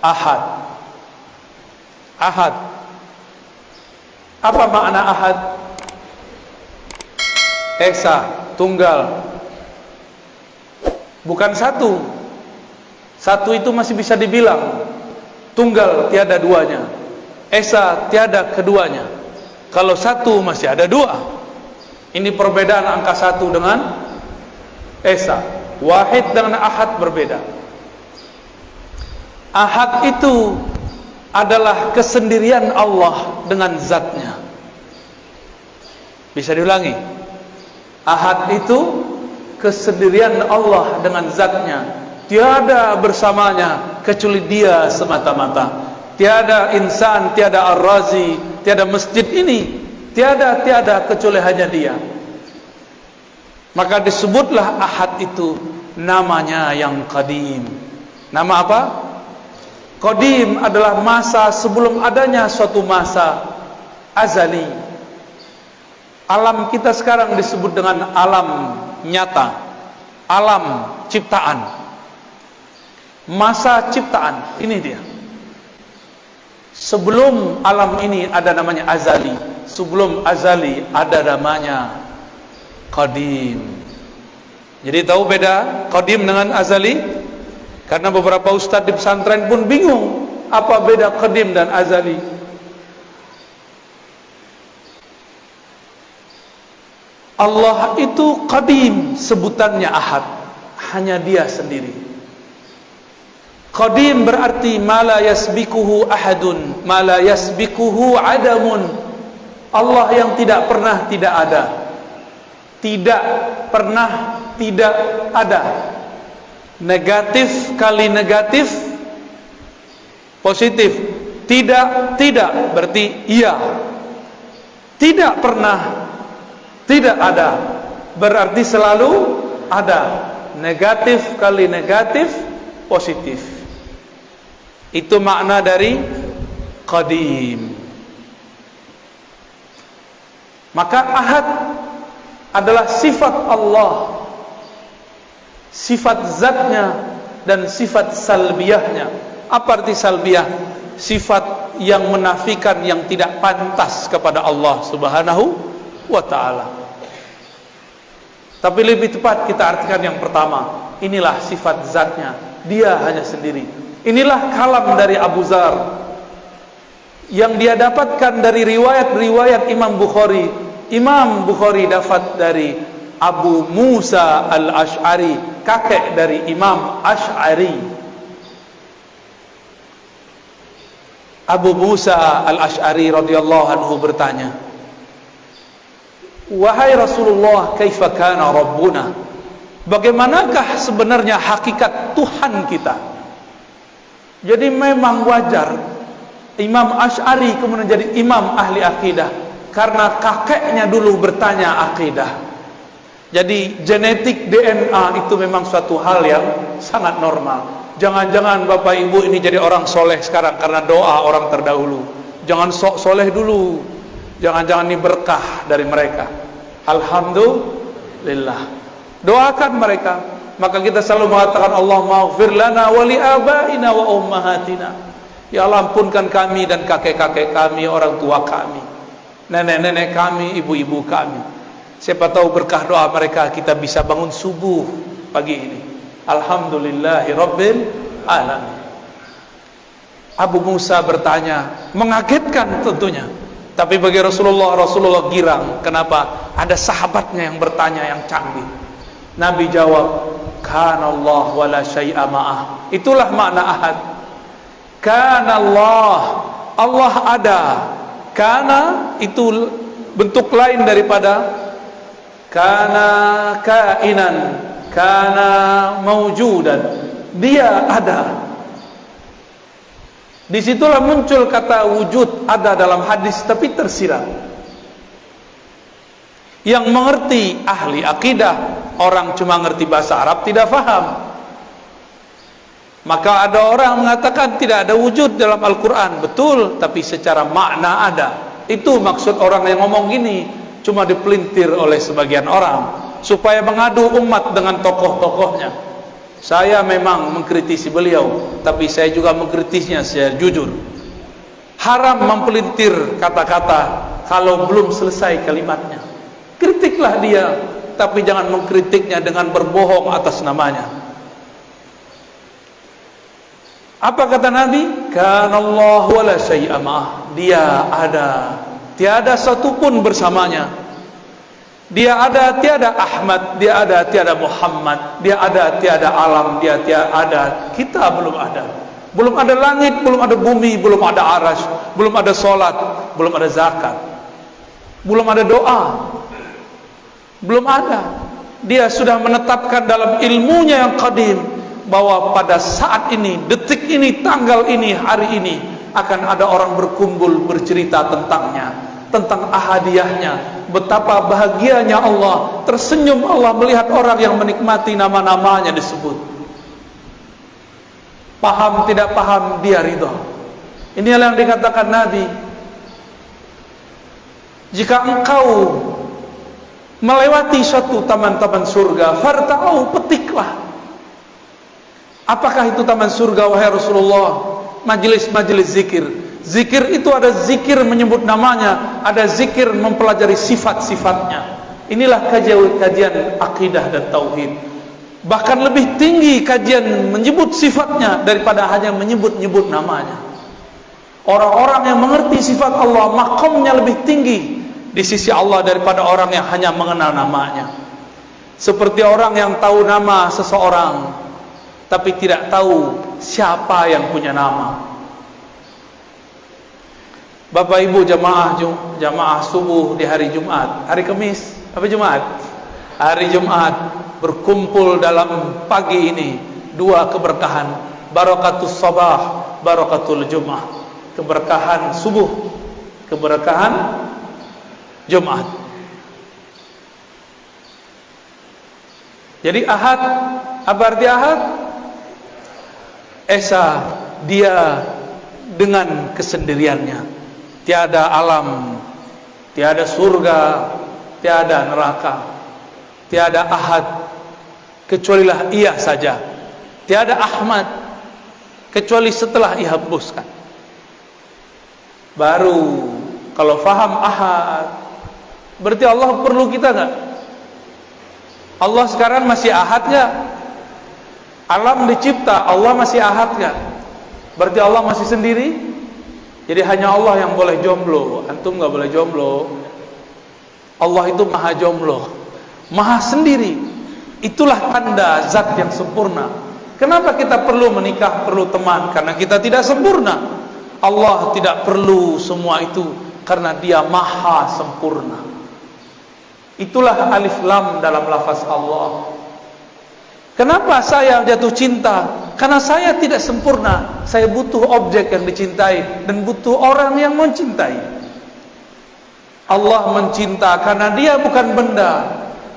Ahad. Ahad. Apa makna ahad? Esa, tunggal. Bukan satu. Satu itu masih bisa dibilang. Tunggal tiada duanya. Esa tiada keduanya. Kalau satu masih ada dua. Ini perbedaan angka satu dengan esa. Wahid dengan ahad berbeda. Ahad itu adalah kesendirian Allah dengan zatnya. Bisa diulangi. Ahad itu kesendirian Allah dengan zatnya. Tiada bersamanya kecuali Dia semata-mata. Tiada insan, tiada ar-razi, tiada masjid ini, tiada kecuali hanya Dia. Maka disebutlah ahad itu namanya yang qadim. Nama apa? Qadim adalah masa sebelum adanya suatu masa azali. Alam kita sekarang disebut dengan alam nyata, alam ciptaan. Masa ciptaan, ini dia. Sebelum alam ini ada namanya azali. Sebelum azali ada namanya qadim. Jadi tahu beda qadim dengan azali? Karena beberapa ustadz di pesantren pun bingung apa beda qadim dan azali. Allah itu qadim, sebutannya ahad, hanya Dia sendiri. Qadim berarti ma la yasbikuhu ahadun, ma la yasbikuhu adamun. Allah yang tidak pernah tidak ada. Tidak pernah tidak ada. Negatif kali negatif positif. Tidak berarti iya. Tidak pernah tidak ada berarti selalu ada. Negatif kali negatif positif. Itu makna dari qadim. Maka ahad adalah sifat Allah, sifat zatnya dan sifat salbiyahnya. Apa arti salbiyah? Sifat yang menafikan yang tidak pantas kepada Allah Subhanahu wa ta'ala. Tapi lebih tepat kita artikan yang pertama. Inilah sifat zatnya, Dia hanya sendiri. Inilah kalam dari Abu Dzar yang dia dapatkan dari riwayat-riwayat Imam Bukhari. Imam Bukhari dapat dari Abu Musa al-Ash'ari, kakek dari Imam Ash'ari. Abu Musa al-Ash'ari radhiyallahu anhu bertanya, "Wahai Rasulullah, kaifa kana Rabbuna?" Bagaimanakah sebenarnya hakikat Tuhan kita? Jadi memang wajar Imam Ash'ari kemudian jadi imam ahli akidah karena kakeknya dulu bertanya akidah. Jadi genetik DNA itu memang suatu hal yang sangat normal. Jangan-jangan Bapak Ibu ini jadi orang soleh sekarang karena doa orang terdahulu. Jangan sok soleh dulu. Jangan-jangan ini berkah dari mereka. Alhamdulillah. Doakan mereka. Maka kita selalu mengatakan Allahumma ighfir lana wa li abaina wa ummahatina. Ya Allah, ampunkan kami dan kakek-kakek kami, orang tua kami, nenek-nenek kami, ibu-ibu kami. Siapa tahu berkah doa mereka kita bisa bangun subuh pagi ini. Alhamdulillahi rabbil alamin. Abu Musa bertanya, mengagetkan tentunya. Tapi bagi Rasulullah girang. Kenapa? Ada sahabatnya yang bertanya yang canggih. Nabi jawab, kana Allah wa la syai'a ma'ah. Itulah makna ahad. Kana Allah, Allah ada. Kana itu bentuk lain daripada kana kainan, kana maujudan. Dia ada. Disitulah muncul kata wujud, ada dalam hadis tapi tersirat. Yang mengerti ahli akidah, orang cuma ngerti bahasa Arab tidak faham. Maka ada orang mengatakan tidak ada wujud dalam Al-Quran. Betul, tapi secara makna ada. Itu maksud orang yang ngomong gini, cuma dipelintir oleh sebagian orang supaya mengadu umat dengan tokoh-tokohnya, Saya memang mengkritisi beliau, tapi saya juga mengkritisnya secara jujur. Haram mempelintir kata-kata kalau belum selesai kalimatnya. Kritiklah dia, tapi jangan mengkritiknya dengan berbohong atas namanya. Apa kata Nabi? Kanallahu wala syai'a ma'ah. Dia ada, tiada satupun bersamanya. Dia ada, tiada Ahmad. Dia ada, tiada Muhammad. Dia ada, tiada alam. Dia tiada ada, kita belum ada. Belum ada langit, belum ada bumi, belum ada arasy, belum ada solat, belum ada zakat, belum ada doa, belum ada. Dia sudah menetapkan dalam ilmunya yang qadim bahwa pada saat ini, detik ini, tanggal ini, hari ini akan ada orang berkumpul bercerita tentangnya, tentang ahadiyahnya, betapa bahagianya Allah, tersenyum Allah melihat orang yang menikmati nama-namanya disebut. Paham tidak paham, dia ridha. Inilah yang dikatakan Nabi, jika engkau melewati suatu taman-taman surga, farta'u, petiklah. Apakah itu taman surga wahai Rasulullah? Majelis-majelis zikir. Zikir itu ada zikir menyebut namanya, ada zikir mempelajari sifat-sifatnya. Inilah kajian akidah dan tauhid. Bahkan lebih tinggi kajian menyebut sifatnya daripada hanya menyebut-nyebut namanya. Orang-orang yang mengerti sifat Allah, makamnya lebih tinggi di sisi Allah daripada orang yang hanya mengenal namanya. Seperti orang yang tahu nama seseorang tapi tidak tahu siapa yang punya nama. Bapak Ibu jamaah subuh di hari Jumat, hari Kamis, apa Jumat? Hari Jumat berkumpul dalam pagi ini dua keberkahan, barakatus sabah, barakatul Jumat. Keberkahan subuh, keberkahan Jumat. Jadi Ahad, apa arti Ahad? Esa, dia dengan kesendiriannya, tiada alam, tiada surga, tiada neraka, tiada Ahad kecualilah ia saja, tiada Ahmad kecuali setelah ia hembuskan. Baru kalau faham Ahad, berarti Allah perlu kita enggak? Allah sekarang masih Ahad enggak? Alam dicipta, Allah masih Ahad enggak? Berarti Allah masih sendiri? Jadi hanya Allah yang boleh jomblo, antum enggak boleh jomblo. Allah itu maha jomblo, maha sendiri. Itulah tanda zat yang sempurna. Kenapa kita perlu menikah, perlu teman? Karena kita tidak sempurna. Allah tidak perlu semua itu karena dia maha sempurna. Itulah alif lam dalam lafaz Allah. Kenapa saya jatuh cinta? Karena saya tidak sempurna. Saya butuh objek yang dicintai dan butuh orang yang mencintai. Allah mencinta karena dia bukan benda,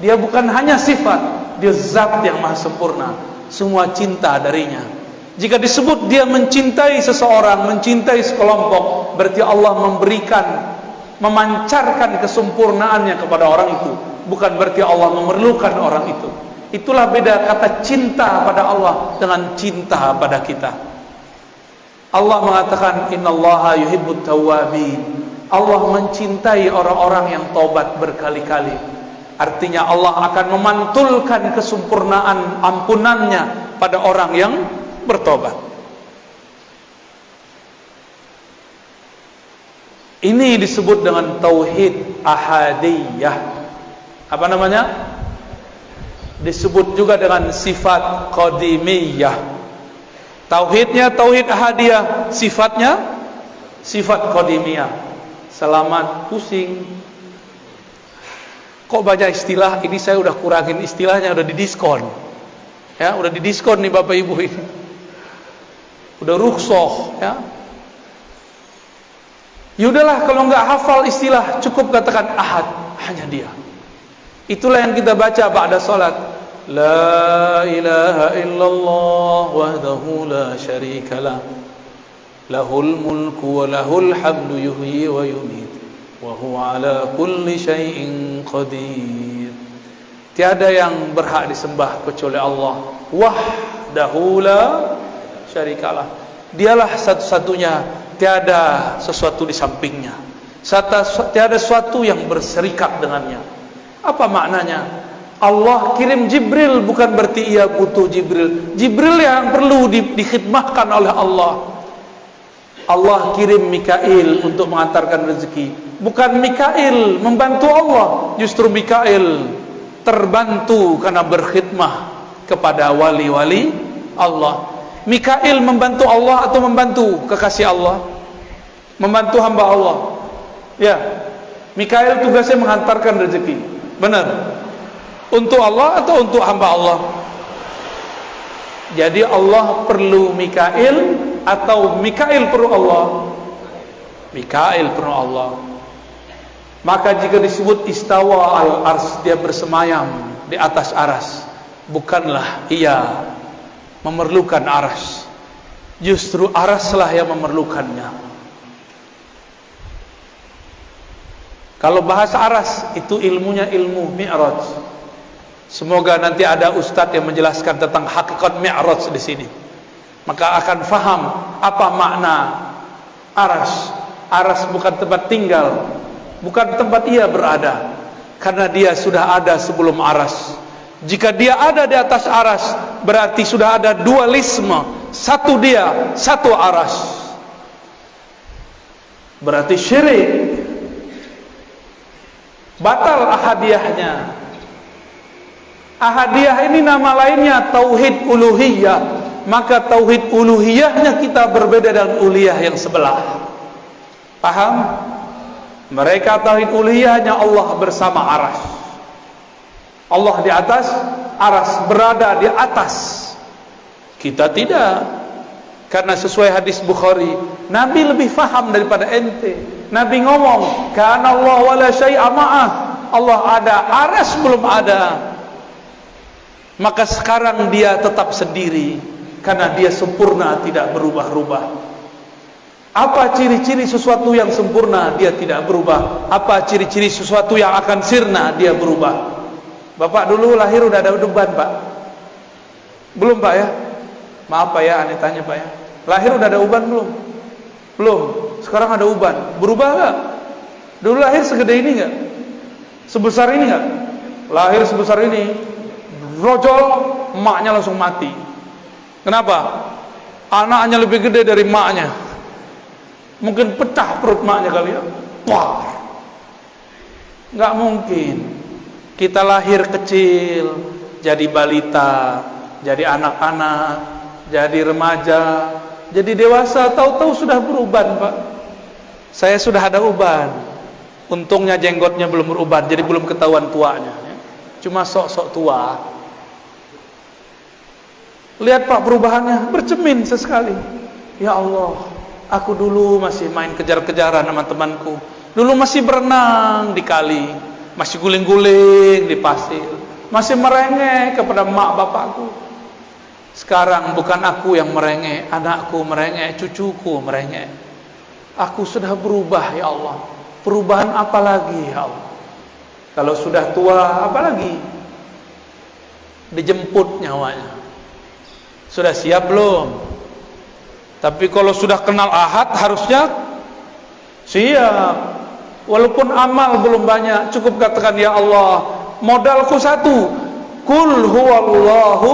dia bukan hanya sifat, dia zat yang maha sempurna. Semua cinta darinya. Jika disebut dia mencintai seseorang, mencintai sekelompok, berarti Allah memberikan, memancarkan kesempurnaannya kepada orang itu. Bukan berarti Allah memerlukan orang itu. Itulah beda kata cinta pada Allah dengan cinta pada kita. Allah mengatakan innallaha yuhibbut tawwabin. Allah mencintai orang-orang yang taubat berkali-kali. Artinya Allah akan memantulkan kesempurnaan ampunannya pada orang yang bertobat. Ini disebut dengan tauhid ahadiyah. Apa namanya? Disebut juga dengan sifat qadimiyah. Tauhidnya tauhid ahadiyah, sifatnya sifat qadimiyah. Selamat pusing. Kok baca istilah ini, saya udah kurangin istilahnya, udah didiskon. Ya, udah didiskon nih Bapak Ibu ini. Udah rukhsah, ya. Yaudahlah kalau nggak hafal istilah, cukup katakan ahad, hanya dia. Itulah yang kita baca ba'da salat. La ilaha illallah wahdahu la syarikalah. Lahul mulku wa lahul hamdu yuhyi wa yumiit. Wa huwa ala kulli syai'in qadir. Tiada yang berhak disembah kecuali Allah. wahdahu la syarikalah. Dialah satu-satunya, tiada sesuatu di sampingnya, tiada sesuatu yang berserikat dengannya. Apa maknanya? Allah kirim Jibril bukan berarti ia butuh Jibril. Jibril yang perlu dikhidmahkan oleh Allah. Allah kirim Mikail untuk mengantarkan rezeki, bukan Mikail membantu Allah. Justru Mikail terbantu karena berkhidmah kepada wali-wali Allah. Mikail membantu Allah atau membantu kekasih Allah? Membantu hamba Allah. Ya, Mikail tugasnya menghantarkan rezeki. Benar. Untuk Allah atau untuk hamba Allah? Jadi Allah perlu Mikail atau Mikail perlu Allah? Mikail perlu Allah. Maka jika disebut istawa al-ars, dia bersemayam di atas aras, bukanlah ia memerlukan aras, justru araslah yang memerlukannya. Kalau bahasa aras itu ilmunya ilmu mi'raj. Semoga nanti ada ustadz yang menjelaskan tentang hakikat mi'raj di sini, maka akan faham apa makna aras. Aras bukan tempat tinggal, bukan tempat ia berada, karena dia sudah ada sebelum aras. Jika dia ada di atas aras, berarti sudah ada dualisme, satu dia, satu aras. Berarti syirik, batal ahadiyahnya. Ahadiyah ini nama lainnya tauhid uluhiyah. Maka tauhid uluhiyahnya kita berbeda dengan uluhiyah yang sebelah. Paham? Mereka tauhid uluhiyahnya Allah bersama aras, Allah di atas aras, berada di atas. Kita tidak. Karena sesuai hadis Bukhari, Nabi lebih faham daripada ente. Nabi ngomong, kana Allah wala syai'a ma'ah. Allah ada, aras belum ada. Maka sekarang dia tetap sendiri, karena dia sempurna, tidak berubah-ubah. Apa ciri-ciri sesuatu yang sempurna? Dia tidak berubah. Apa ciri-ciri sesuatu yang akan sirna? Dia berubah. Bapak dulu lahir udah ada uban, Pak? Belum, Pak ya? Maaf Pak ya, aneh tanya Pak ya. Lahir udah ada uban belum? Belum. Sekarang ada uban. Berubah gak? Dulu lahir segede ini gak? Sebesar ini gak? Lahir sebesar ini, rojol, emaknya langsung mati. Kenapa? Anaknya lebih gede dari emaknya. Mungkin pecah perut emaknya kali ya. Wah, gak mungkin. Kita lahir kecil, jadi balita, jadi anak-anak, jadi remaja, jadi dewasa, tahu-tahu sudah beruban, Pak. Saya sudah ada uban. Untungnya jenggotnya belum beruban, jadi belum ketahuan tuanya. Cuma sok-sok tua. Lihat Pak perubahannya, bercermin sesekali. Ya Allah, aku dulu masih main kejar-kejaran sama temanku. Dulu masih berenang di kali, masih guling-guling di pasir, masih merengek kepada mak bapakku. Sekarang bukan aku yang merengek, anakku merengek, cucuku merengek. Aku sudah berubah ya Allah. Perubahan apa lagi ya Allah? Kalau sudah tua apa lagi? Dijemput nyawanya. Sudah siap belum? Tapi kalau sudah kenal ahad harusnya siap. Walaupun amal belum banyak, cukup katakan ya Allah, modalku satu, kul huwallahu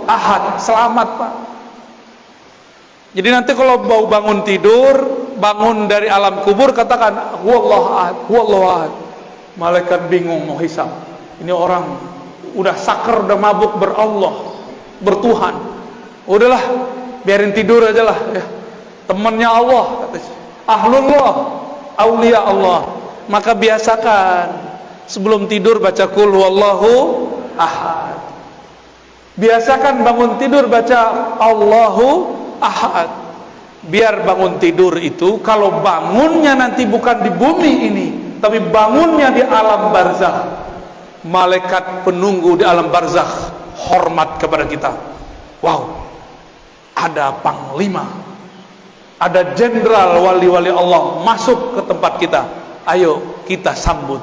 ahad. Selamat Pak. Jadi nanti kalau mau bangun tidur, bangun dari alam kubur, katakan huwallahu ahad, huwallahu ahad. Malaikat bingung mau hisab. Ini orang udah sakar, udah mabuk berallah, bertuhan. Udahlah, biarin tidur aja lah ya. Temannya Allah, katanya. Ahlullah, aulia Allah. Maka biasakan sebelum tidur baca kul huwallahu ahad. Biasakan bangun tidur baca Allahu ahad. Biar bangun tidur itu, kalau bangunnya nanti bukan di bumi ini, tapi bangunnya di alam barzakh, malaikat penunggu di alam barzakh hormat kepada kita. Wow, ada panglima, ada jenderal wali-wali Allah masuk ke tempat kita. Ayo kita sambut.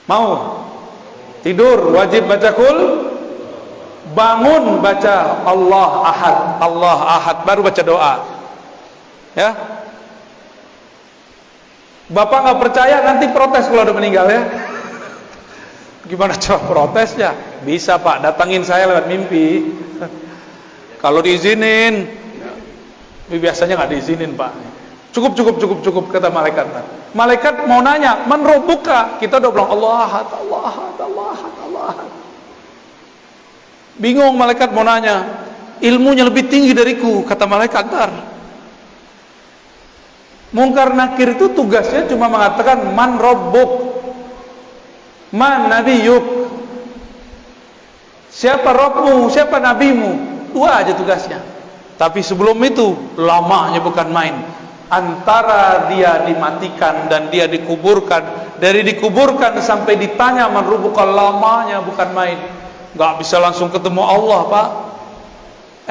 Mau tidur wajib baca kul. bangun baca Allah Ahad, baru baca doa. Ya. Bapak nggak percaya, nanti protes kalau udah meninggal ya. Gimana cara protesnya? Bisa Pak, datangin saya lewat mimpi. Kalau diizinin, biasanya nggak diizinin Pak. Cukup kata malaikat. Malaikat mau nanya, man rabbuka? Kita udah bilang Allah Ahad. Bingung malaikat mau nanya, ilmunya lebih tinggi dariku, kata malaikat. Mungkar Nakir itu tugasnya cuma mengatakan man rabbuk, man nabiyuk, siapa Rabbmu, siapa nabimu. Dua aja tugasnya. Tapi sebelum itu lamanya bukan main. Antara dia dimatikan dan dia dikuburkan, dari dikuburkan sampai ditanya man rabbuka, lamanya bukan main. Gak bisa langsung ketemu Allah Pak.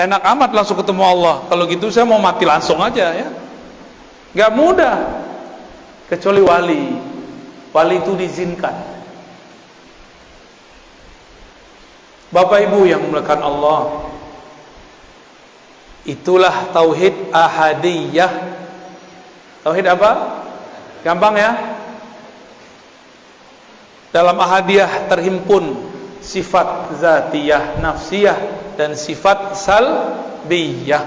Enak amat langsung ketemu Allah. Kalau gitu saya mau mati langsung aja ya. Gak mudah. Kecuali wali. Wali itu diizinkan. Bapak Ibu yang dimuliakan Allah, itulah tauhid ahadiyah. Tauhid apa? Gampang ya. Dalam ahadiyah terhimpun sifat zatiyah, nafsiyah, dan sifat salbiyah.